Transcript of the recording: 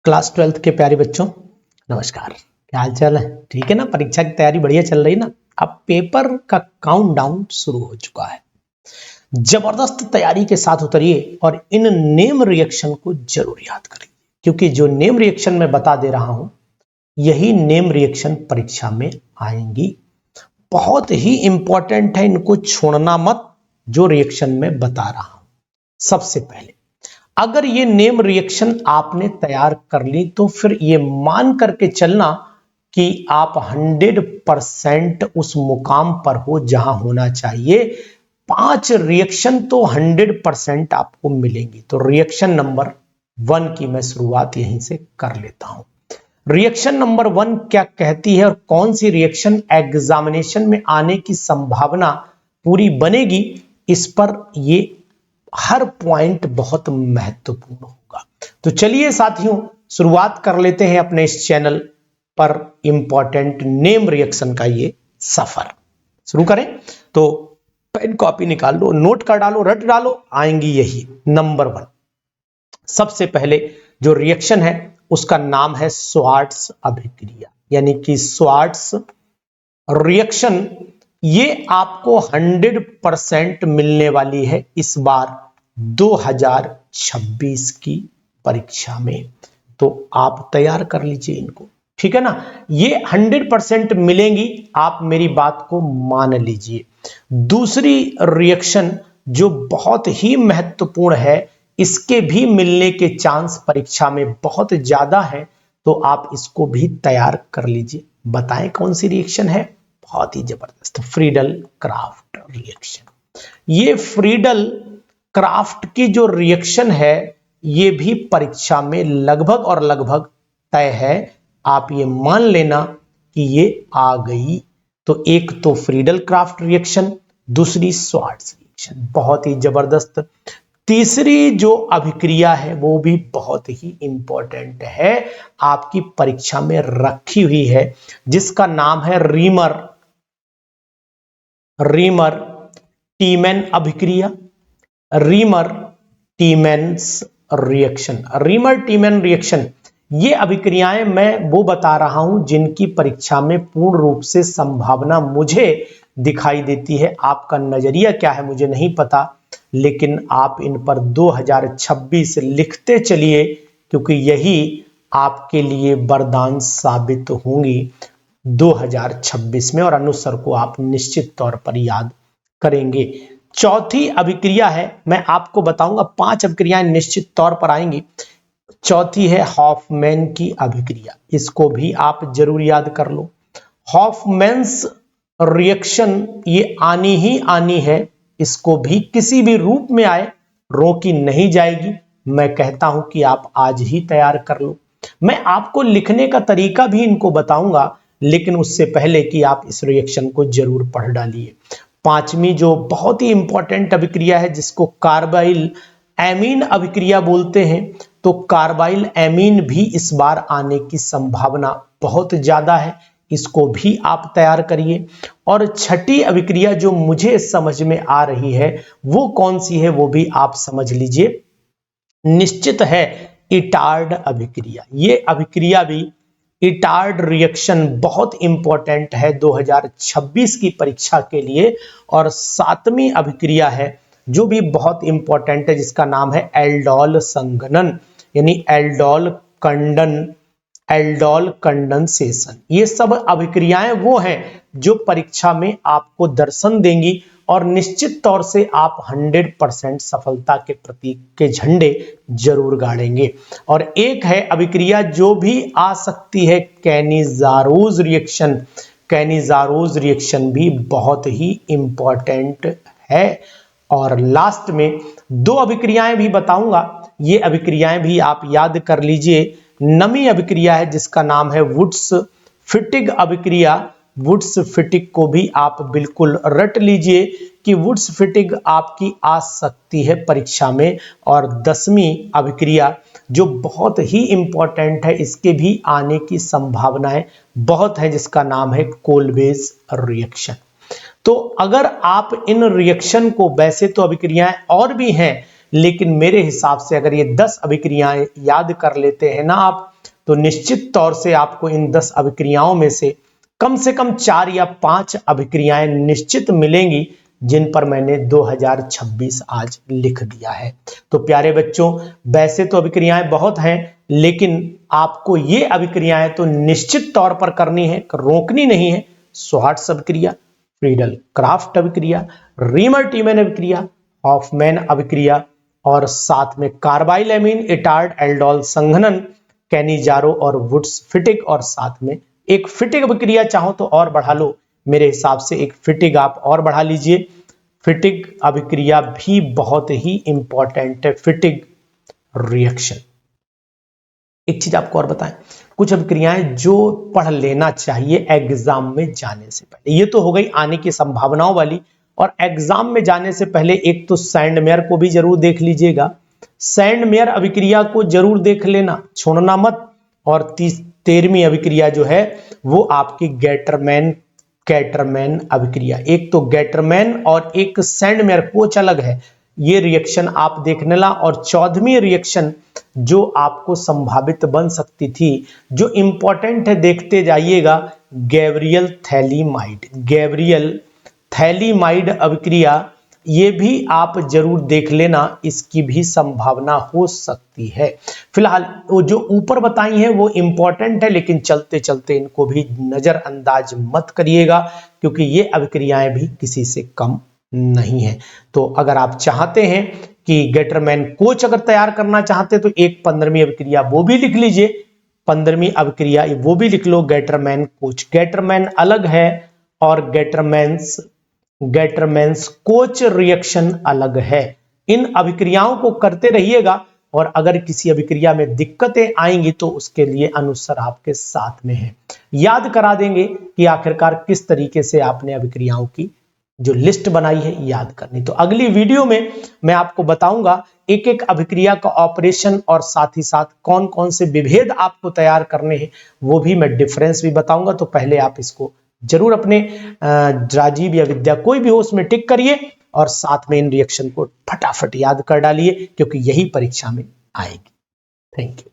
Class 12th के प्यारे बच्चों नमस्कार। क्या हाल चाल है? ठीक है ना? परीक्षा की तैयारी बढ़िया चल रही ना? अब पेपर का काउंटडाउन शुरू हो चुका है। जबरदस्त तैयारी के साथ उतरिए और इन नेम रिएक्शन को जरूर याद करिए, क्योंकि जो नेम रिएक्शन मैं बता दे रहा हूं यही नेम रिएक्शन परीक्षा में आएंगी। बहुत ही इंपॉर्टेंट है, इनको छोड़ना मत। जो रिएक्शन मैं बता रहा हूं, सबसे पहले अगर ये नेम रिएक्शन आपने तैयार कर ली तो फिर ये मान करके चलना कि आप 100% उस मुकाम पर हो जहां होना चाहिए। 5 रिएक्शन तो 100% आपको मिलेंगी। तो रिएक्शन नंबर 1 की मैं शुरुआत यहीं से कर लेता हूं। रिएक्शन नंबर 1 क्या कहती है और कौन सी रिएक्शन एग्जामिनेशन में आने की संभावना पूरी बनेगी, इस पर ये हर पॉइंट बहुत महत्वपूर्ण होगा। तो चलिए साथियों, शुरुआत कर लेते हैं अपने इस चैनल पर इंपॉर्टेंट नेम रिएक्शन का ये सफर। शुरू करें तो पेन कॉपी निकाल लो, नोट कर डालो, रट डालो, आएंगी यही। नंबर 1, सबसे पहले जो रिएक्शन है उसका नाम है स्वार्ट्स अभिक्रिया, यानी कि स्वार्ट्स रिएक्शन। ये आपको 100% मिलने वाली है इस बार 2026 की परीक्षा में। तो आप तैयार कर लीजिए इनको, ठीक है ना? ये 100% मिलेंगी, आप मेरी बात को मान लीजिए। दूसरी रिएक्शन जो बहुत ही महत्वपूर्ण है, इसके भी मिलने के चांस परीक्षा में बहुत ज्यादा है, तो आप इसको भी तैयार कर लीजिए। बताएं कौन सी रिएक्शन है? बहुत ही जबरदस्त, फ्रीडल क्राफ्ट रिएक्शन। ये फ्रीडल क्राफ्ट की जो रिएक्शन है ये भी परीक्षा में लगभग और लगभग तय है। आप ये मान लेना कि ये आ गई। तो एक तो फ्रीडल क्राफ्ट रिएक्शन, दूसरी स्वार्ट्स रिएक्शन, बहुत ही जबरदस्त। तीसरी जो अभिक्रिया है वो भी बहुत ही इंपॉर्टेंट है, आपकी परीक्षा में रखी हुई है, जिसका नाम है रीमर टीमैन अभिक्रिया, रीमर टीमैन्स रिएक्शन। रीमर टीमैन रिएक्शन, ये अभिक्रियाएं मैं वो बता रहा हूं जिनकी परीक्षा में पूर्ण रूप से संभावना मुझे दिखाई देती है। आपका नजरिया क्या है मुझे नहीं पता, लेकिन आप इन पर 2026 लिखते चलिए, क्योंकि यही आपके लिए वरदान साबित होंगी 2026 में, और अनुस्वर को आप निश्चित तौर पर याद करेंगे। चौथी अभिक्रिया है, मैं आपको बताऊंगा 5 अभिक्रियाएं निश्चित तौर पर आएंगी। चौथी है हॉफमैन की अभिक्रिया, इसको भी आप जरूर याद कर लो। हॉफमैन्स रिएक्शन ये आनी ही आनी है, इसको भी किसी भी रूप में आए रोकी नहीं जाएगी। मैं कहता हूं कि आप आज ही तैयार कर लो। मैं आपको लिखने का तरीका भी इनको बताऊंगा, लेकिन उससे पहले कि आप इस रिएक्शन को जरूर पढ़ डालिए। पांचवी जो बहुत ही इंपॉर्टेंट अभिक्रिया है, जिसको कार्बाइल एमीन अभिक्रिया बोलते हैं, तो कार्बाइल एमीन भी इस बार आने की संभावना बहुत ज्यादा है, इसको भी आप तैयार करिए। और छठी अभिक्रिया जो मुझे समझ में आ रही है वो कौन सी है, वो भी आप समझ लीजिए, निश्चित है इटार्ड अभिक्रिया। ये अभिक्रिया भी, इटार्ड रिएक्शन, बहुत इंपॉर्टेंट है 2026 की परीक्षा के लिए। और सातवीं अभिक्रिया है जो भी बहुत इंपॉर्टेंट है, जिसका नाम है एल्डोल संघनन, यानी एल्डोल कंडेंसेशन। ये सब अभिक्रियाएं वो हैं जो परीक्षा में आपको दर्शन देंगी, और निश्चित तौर से आप 100% सफलता के प्रतीक के झंडे जरूर गाड़ेंगे। और एक है अभिक्रिया जो भी आ सकती है, कैनिज़ारोज रिएक्शन। कैनिज़ारोज रिएक्शन भी बहुत ही इंपॉर्टेंट है। और लास्ट में 2 अभिक्रियाएं भी बताऊंगा, ये अभिक्रियाएं भी आप याद कर लीजिए। नवी अभिक्रिया है जिसका नाम है वुड्स फिटिग अभिक्रिया। वुड्स फिटिग को भी आप बिल्कुल रट लीजिए कि वुड्स फिटिग आपकी आ सकती है परीक्षा में। और 10वीं अभिक्रिया जो बहुत ही इंपॉर्टेंट है, इसके भी आने की संभावनाएं बहुत है, जिसका नाम है कोल्बेज रिएक्शन। तो अगर आप इन रिएक्शन को, वैसे तो अभिक्रियाएं और भी हैं, लेकिन मेरे हिसाब से अगर ये 10 अभिक्रियाएं याद कर लेते हैं ना आप, तो निश्चित तौर से आपको इन 10 अभिक्रियाओं में से कम 4 या 5 अभिक्रियाएं निश्चित मिलेंगी जिन पर मैंने 2026 आज लिख दिया है। तो प्यारे बच्चों, वैसे तो अभिक्रियाएं बहुत हैं, लेकिन आपको ये अभिक्रियाएं तो निश्चित तौर पर करनी है, रोकनी नहीं है। स्वार्ट्ज अभिक्रिया, फ्रीडल क्राफ्ट अभिक्रिया, रीमर टीमैन अभिक्रिया, हॉफमैन अभिक्रिया और साथ में कार्बाइल एमीन इटार्ड एल्डोल संघनन, कैनिजारो और वुड्स फिटिक, और साथ में एक फिटिक अभिक्रिया चाहो तो और बढ़ा लो, मेरे हिसाब से एक फिटिक आप और बढ़ा लीजिए। फिटिक अभिक्रिया भी बहुत ही इंपॉर्टेंट है, फिटिक रिएक्शन। एक चीज आपको और बताएं, कुछ अभिक्रियाएं जो पढ़ लेना चाहिए एग्जाम में जाने से पहले। ये तो हो गई आने की संभावनाओं वाली, और एग्जाम में जाने से पहले एक तो सैंडमेयर को भी जरूर देख लीजिएगा। सैंडमेयर अभिक्रिया को जरूर देख लेना, छोड़ना मत। और 13वीं अभिक्रिया जो है वो आपकी गैटरमैन कैटरमैन अभिक्रिया। एक तो गैटरमैन और एक सैंडमेयर कोच अलग है, ये रिएक्शन आप देखने ला। और 14वीं रिएक्शन जो आपको संभावित बन सकती थी, जो इंपॉर्टेंट है, देखते जाइएगा, गैब्रियल थैलीमाइड। गैब्रियल थैलीमाइड अभिक्रिया ये भी आप जरूर देख लेना, इसकी भी संभावना हो सकती है। फिलहाल वो जो ऊपर बताई है वो इंपॉर्टेंट है, लेकिन चलते चलते इनको भी नजरअंदाज मत करिएगा, क्योंकि ये अभिक्रियाएं भी किसी से कम नहीं है। तो अगर आप चाहते हैं कि गैटरमैन कोच अगर तैयार करना चाहते तो एक 15वीं अभिक्रिया वो भी लिख लीजिए, 15वीं अभिक्रिया वो भी लिख लो, गैटरमैन कोच। गैटरमैन अलग है और गैटरमैन्स कोच रिएक्शन अलग है। इन अभिक्रियाओं को करते रहिएगा, और अगर किसी अभिक्रिया में दिक्कतें आएंगी तो उसके लिए अनुसार आपके साथ में है। याद करा देंगे कि आखिरकार किस तरीके से आपने अभिक्रियाओं की जो लिस्ट बनाई है याद करनी। तो अगली वीडियो में मैं आपको बताऊंगा एक एक अभिक्रिया का ऑपरेशन, और साथ ही साथ कौन कौन से विभेद आपको तैयार करने हैं वो भी मैं डिफरेंस भी बताऊंगा। तो पहले आप इसको जरूर अपने राजीव या विद्या कोई भी हो उसमें टिक करिए, और साथ में इन रिएक्शन को फटाफट याद कर डालिए, क्योंकि यही परीक्षा में आएगी। Thank you.